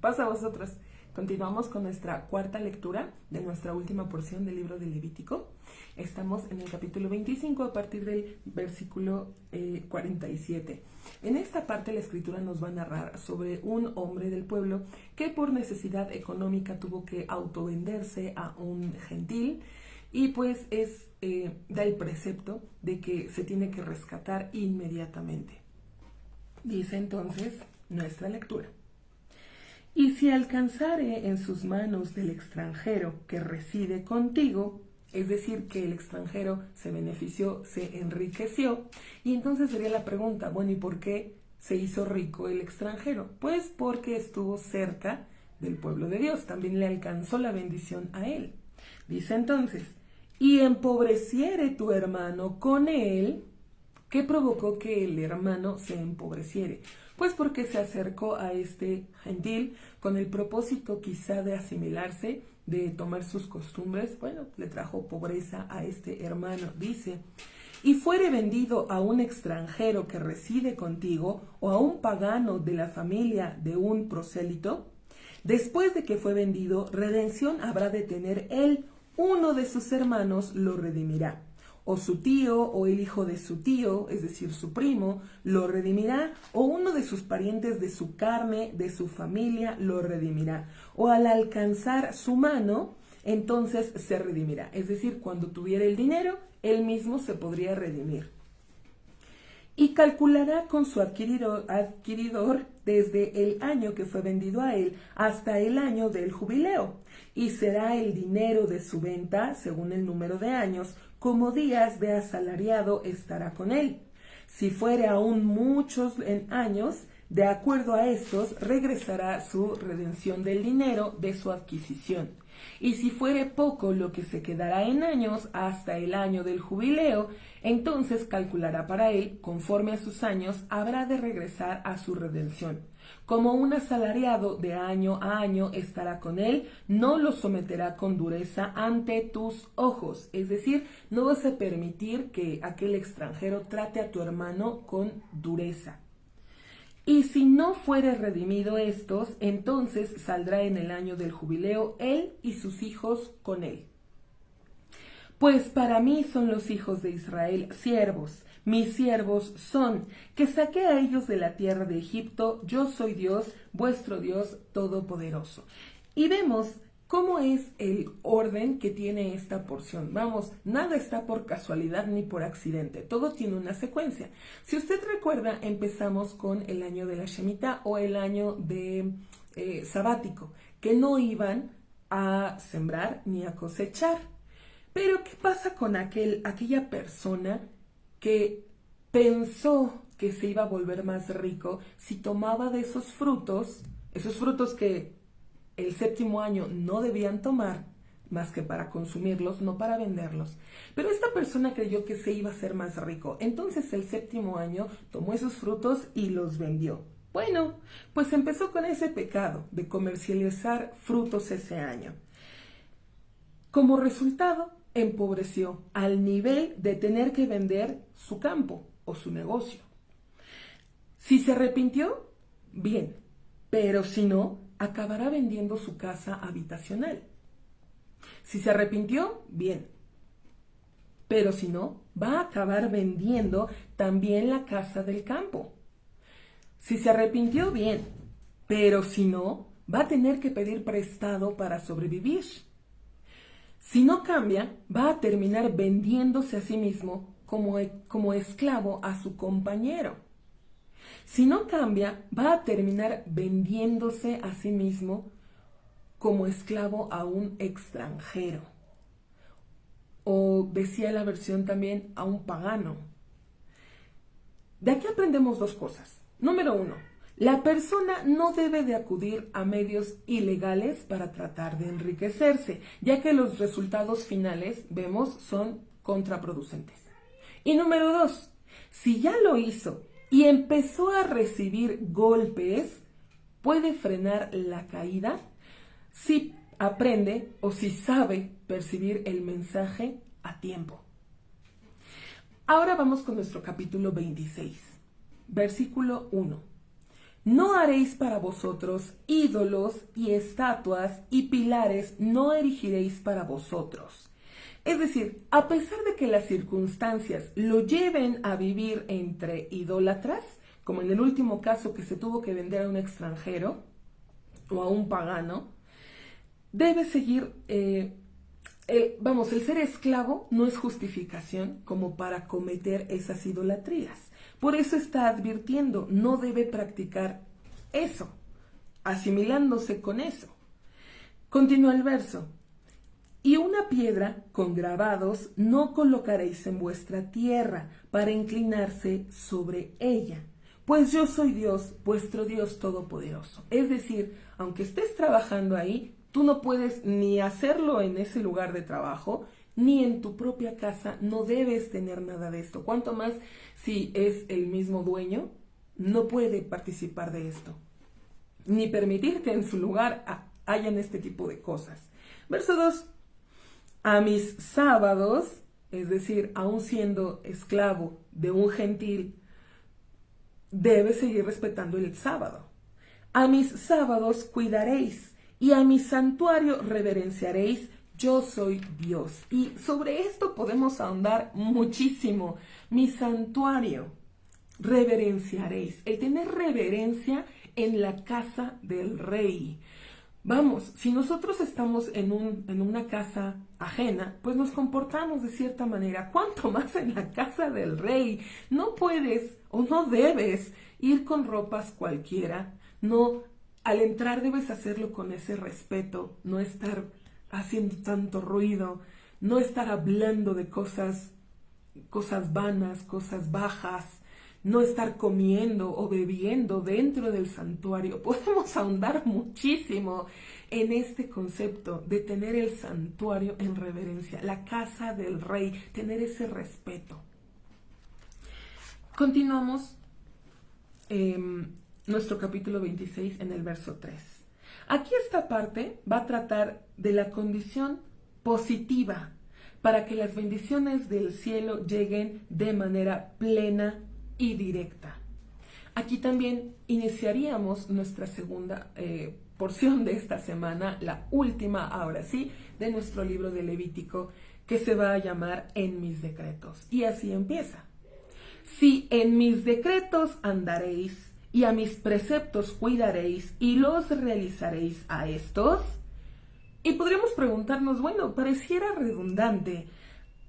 Pasa a vosotros. Continuamos con nuestra cuarta lectura de nuestra última porción del libro de Levítico. Estamos en el capítulo 25 a partir del versículo 47. En esta parte la escritura nos va a narrar sobre un hombre del pueblo que por necesidad económica tuvo que autovenderse a un gentil y pues da el precepto de que se tiene que rescatar inmediatamente. Dice entonces nuestra lectura. Y si alcanzare en sus manos del extranjero que reside contigo, es decir, que el extranjero se benefició, se enriqueció, y entonces sería la pregunta, bueno, ¿y por qué se hizo rico el extranjero? Pues porque estuvo cerca del pueblo de Dios, también le alcanzó la bendición a él. Dice entonces, y empobreciere tu hermano con él. ¿Qué provocó que el hermano se empobreciere? Pues porque se acercó a este gentil con el propósito quizá de asimilarse, de tomar sus costumbres. Bueno, le trajo pobreza a este hermano. Dice, y fuere vendido a un extranjero que reside contigo o a un pagano de la familia de un prosélito, después de que fue vendido, redención habrá de tener él, uno de sus hermanos lo redimirá. O su tío o el hijo de su tío, es decir, su primo, lo redimirá, o uno de sus parientes de su carne, de su familia, lo redimirá. O al alcanzar su mano, entonces se redimirá. Es decir, cuando tuviera el dinero, él mismo se podría redimir. Y calculará con su adquiridor desde el año que fue vendido a él hasta el año del jubileo, y será el dinero de su venta, según el número de años, como días de asalariado estará con él. Si fuere aún muchos en años, de acuerdo a estos, regresará su redención del dinero de su adquisición. Y si fuere poco lo que se quedará en años hasta el año del jubileo, entonces calculará para él, conforme a sus años, habrá de regresar a su redención. Como un asalariado de año a año estará con él, no lo someterá con dureza ante tus ojos. Es decir, no vas a permitir que aquel extranjero trate a tu hermano con dureza. Y si no fuere redimido estos, entonces saldrá en el año del jubileo él y sus hijos con él. Pues para mí son los hijos de Israel siervos, mis siervos son, que saqué a ellos de la tierra de Egipto, yo soy Dios, vuestro Dios todopoderoso. Y vemos cómo es el orden que tiene esta porción. Vamos, nada está por casualidad ni por accidente, todo tiene una secuencia. Si usted recuerda, empezamos con el año de la Shemitah o el año de sabático, que no iban a sembrar ni a cosechar. Pero, ¿qué pasa con aquella persona que pensó que se iba a volver más rico si tomaba de esos frutos que el séptimo año no debían tomar, más que para consumirlos, no para venderlos? Pero esta persona creyó que se iba a hacer más rico. Entonces el séptimo año tomó esos frutos y los vendió. Bueno, pues empezó con ese pecado de comercializar frutos ese año. Como resultado, empobreció al nivel de tener que vender su campo o su negocio. Si se arrepintió, bien, pero si no, acabará vendiendo su casa habitacional. Si se arrepintió, bien, pero si no, va a acabar vendiendo también la casa del campo. Si se arrepintió, bien, pero si no, va a tener que pedir prestado para sobrevivir. Si no cambia, va a terminar vendiéndose a sí mismo como esclavo a su compañero. Si no cambia, va a terminar vendiéndose a sí mismo como esclavo a un extranjero. O decía la versión también, a un pagano. De aquí aprendemos dos cosas. Número 1. La persona no debe de acudir a medios ilegales para tratar de enriquecerse, ya que los resultados finales, vemos, son contraproducentes. Y número 2, si ya lo hizo y empezó a recibir golpes, puede frenar la caída si aprende o si sabe percibir el mensaje a tiempo. Ahora vamos con nuestro capítulo 26, versículo 1. No haréis para vosotros ídolos y estatuas y pilares no erigiréis para vosotros. Es decir, a pesar de que las circunstancias lo lleven a vivir entre idólatras, como en el último caso que se tuvo que vender a un extranjero o a un pagano, debe seguir, el ser esclavo no es justificación como para cometer esas idolatrías. Por eso está advirtiendo, no debe practicar eso, asimilándose con eso. Continúa el verso. Y una piedra con grabados no colocaréis en vuestra tierra para inclinarse sobre ella, pues yo soy Dios, vuestro Dios todopoderoso. Es decir, aunque estés trabajando ahí, tú no puedes ni hacerlo en ese lugar de trabajo, ni en tu propia casa, no debes tener nada de esto. Cuanto más si es el mismo dueño, no puede participar de esto, ni permitir que en su lugar hayan este tipo de cosas. Verso 2. A mis sábados, es decir, aún siendo esclavo de un gentil, debe seguir respetando el sábado. A mis sábados cuidaréis y a mi santuario reverenciaréis, yo soy Dios. Y sobre esto podemos ahondar muchísimo. Mi santuario reverenciaréis. El tener reverencia en la casa del rey. Vamos, si nosotros estamos en una casa ajena, pues nos comportamos de cierta manera. ¿Cuánto más en la casa del rey? No puedes o no debes ir con ropas cualquiera. No, al entrar debes hacerlo con ese respeto, no estar haciendo tanto ruido, no estar hablando de cosas vanas, cosas bajas, no estar comiendo o bebiendo dentro del santuario. Podemos ahondar muchísimo en este concepto de tener el santuario en reverencia, la casa del rey, tener ese respeto. Continuamos nuestro capítulo 26 en el verso 3. Aquí esta parte va a tratar de la condición positiva para que las bendiciones del cielo lleguen de manera plena y directa. Aquí también iniciaríamos nuestra segunda porción de esta semana, la última, ahora sí, de nuestro libro de Levítico, que se va a llamar En mis decretos. Y así empieza. Si en mis decretos andaréis y a mis preceptos cuidaréis y los realizaréis a estos. Y podríamos preguntarnos, bueno, pareciera redundante.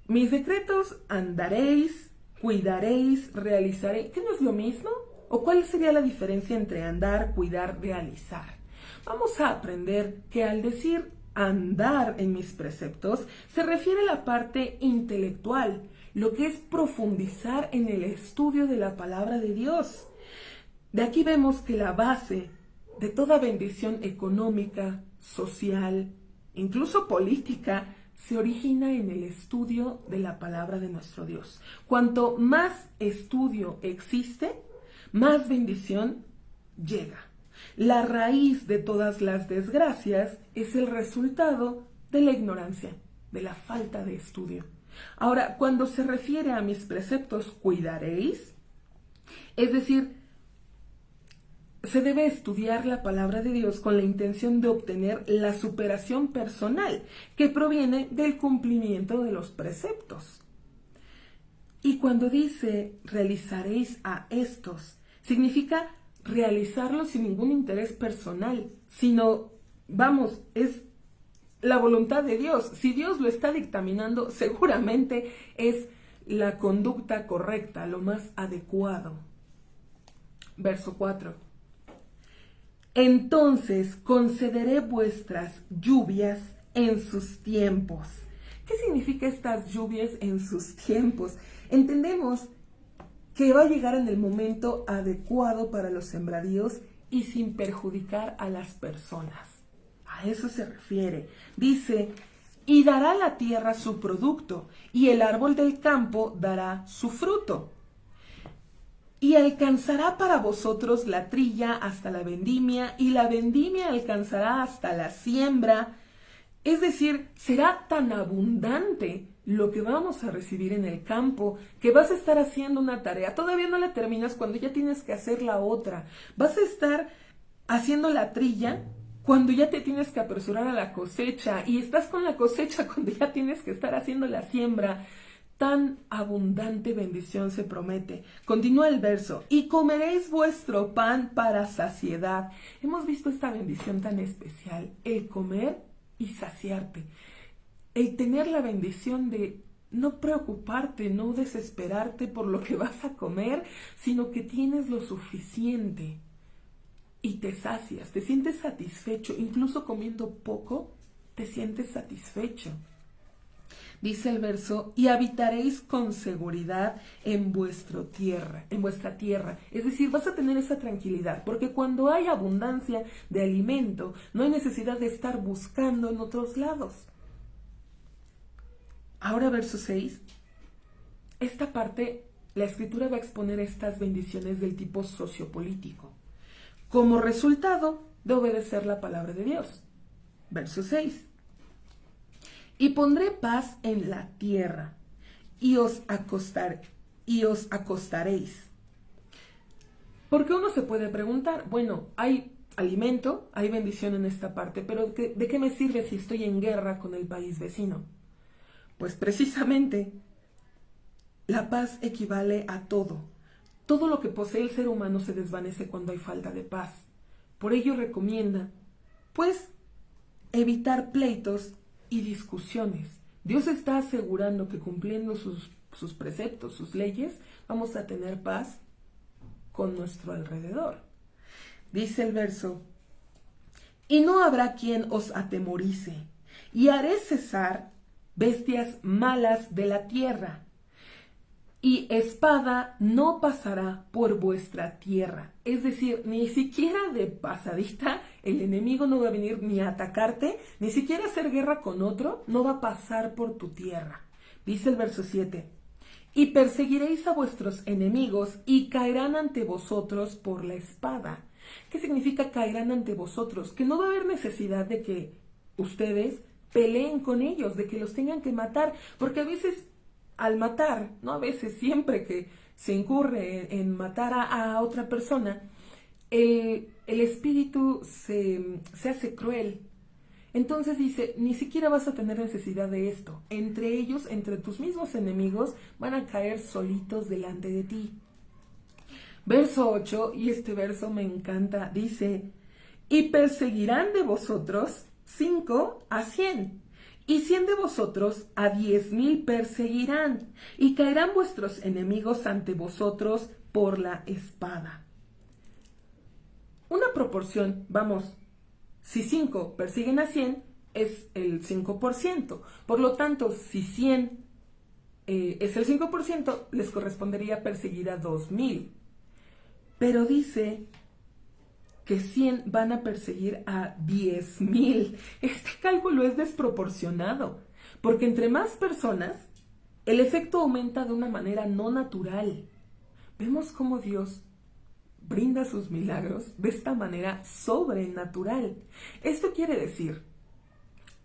Mis decretos andaréis, cuidaréis, realizaréis. ¿Qué no es lo mismo? ¿O cuál sería la diferencia entre andar, cuidar, realizar? Vamos a aprender que al decir andar en mis preceptos, se refiere a la parte intelectual, lo que es profundizar en el estudio de la palabra de Dios. De aquí vemos que la base de toda bendición económica, social, incluso política, se origina en el estudio de la palabra de nuestro Dios. Cuanto más estudio existe, más bendición llega. La raíz de todas las desgracias es el resultado de la ignorancia, de la falta de estudio. Ahora, cuando se refiere a mis preceptos, cuidaréis, es decir, se debe estudiar la palabra de Dios con la intención de obtener la superación personal que proviene del cumplimiento de los preceptos. Y cuando dice realizaréis a estos, significa realizarlos sin ningún interés personal, sino, es la voluntad de Dios. Si Dios lo está dictaminando, seguramente es la conducta correcta, lo más adecuado. Verso 4. Entonces concederé vuestras lluvias en sus tiempos. ¿Qué significa estas lluvias en sus tiempos? Entendemos que va a llegar en el momento adecuado para los sembradíos y sin perjudicar a las personas. A eso se refiere. Dice, y dará la tierra su producto, y el árbol del campo dará su fruto. Y alcanzará para vosotros la trilla hasta la vendimia, y la vendimia alcanzará hasta la siembra. Es decir, será tan abundante lo que vamos a recibir en el campo, que vas a estar haciendo una tarea, todavía no la terminas cuando ya tienes que hacer la otra, vas a estar haciendo la trilla cuando ya te tienes que apresurar a la cosecha y estás con la cosecha cuando ya tienes que estar haciendo la siembra. Tan abundante bendición se promete. Continúa el verso. Y comeréis vuestro pan para saciedad. Hemos visto esta bendición tan especial, el comer y saciarte. El tener la bendición de no preocuparte, no desesperarte por lo que vas a comer, sino que tienes lo suficiente y te sacias, te sientes satisfecho, incluso comiendo poco, te sientes satisfecho. Dice el verso, y habitaréis con seguridad en vuestra tierra. Es decir, vas a tener esa tranquilidad, porque cuando hay abundancia de alimento, no hay necesidad de estar buscando en otros lados. Ahora verso 6, esta parte, la escritura va a exponer estas bendiciones del tipo sociopolítico, como resultado de obedecer la palabra de Dios. Verso 6. Y pondré paz en la tierra, y os acostaréis. Porque uno se puede preguntar, bueno, hay alimento, hay bendición en esta parte, pero ¿de qué me sirve si estoy en guerra con el país vecino? Pues precisamente, la paz equivale a todo. Todo lo que posee el ser humano se desvanece cuando hay falta de paz. Por ello recomienda, pues, evitar pleitos y discusiones. Dios está asegurando que cumpliendo sus preceptos, sus leyes, vamos a tener paz con nuestro alrededor. Dice el verso, y no habrá quien os atemorice, y haré cesar bestias malas de la tierra, y espada no pasará por vuestra tierra. Es decir, ni siquiera de pasadita el enemigo no va a venir ni a atacarte, ni siquiera a hacer guerra con otro, no va a pasar por tu tierra. Dice el verso 7, y perseguiréis a vuestros enemigos y caerán ante vosotros por la espada. ¿Qué significa caerán ante vosotros? Que no va a haber necesidad de que ustedes peleen con ellos, de que los tengan que matar, porque a veces al matar, no a veces, siempre que se incurre en matar a otra persona, el espíritu se hace cruel. Entonces dice, ni siquiera vas a tener necesidad de esto. Entre ellos, entre tus mismos enemigos, van a caer solitos delante de ti. Verso 8, y este verso me encanta, dice, y perseguirán de vosotros 5 a 100. Y 100 de vosotros a 10,000 perseguirán, y caerán vuestros enemigos ante vosotros por la espada. Una proporción, vamos, si 5 persiguen a 100, es el 5%. Por lo tanto, si 100 es el 5%, les correspondería perseguir a 2,000. Pero dice que 100 van a perseguir a 10,000. Este cálculo es desproporcionado, porque entre más personas, el efecto aumenta de una manera no natural. Vemos cómo Dios brinda sus milagros de esta manera sobrenatural. Esto quiere decir,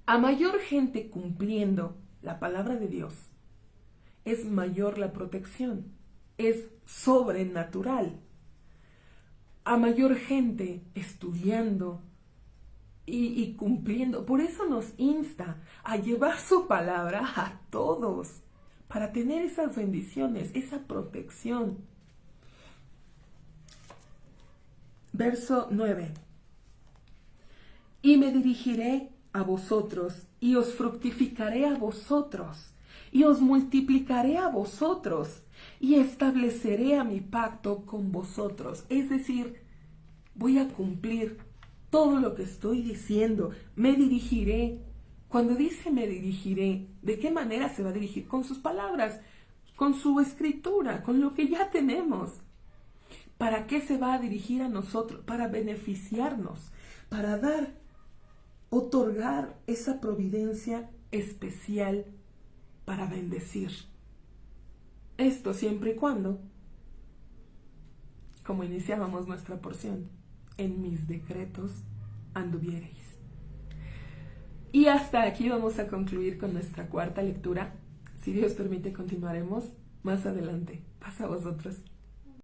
a mayor gente cumpliendo la palabra de Dios, es mayor la protección, es sobrenatural. A mayor gente estudiando y cumpliendo. Por eso nos insta a llevar su palabra a todos, para tener esas bendiciones, esa protección. Verso 9. Y me dirigiré a vosotros, y os fructificaré a vosotros, y os multiplicaré a vosotros, y estableceré a mi pacto con vosotros. Es decir, voy a cumplir todo lo que estoy diciendo. Me dirigiré. Cuando dice me dirigiré, ¿de qué manera se va a dirigir? Con sus palabras, con su escritura, con lo que ya tenemos. ¿Para qué se va a dirigir a nosotros? Para beneficiarnos, para dar, otorgar esa providencia especial para bendecir. Esto siempre y cuando, como iniciábamos nuestra porción, en mis decretos anduviereis. Y hasta aquí vamos a concluir con nuestra cuarta lectura. Si Dios permite, continuaremos más adelante. Pasa a vosotros.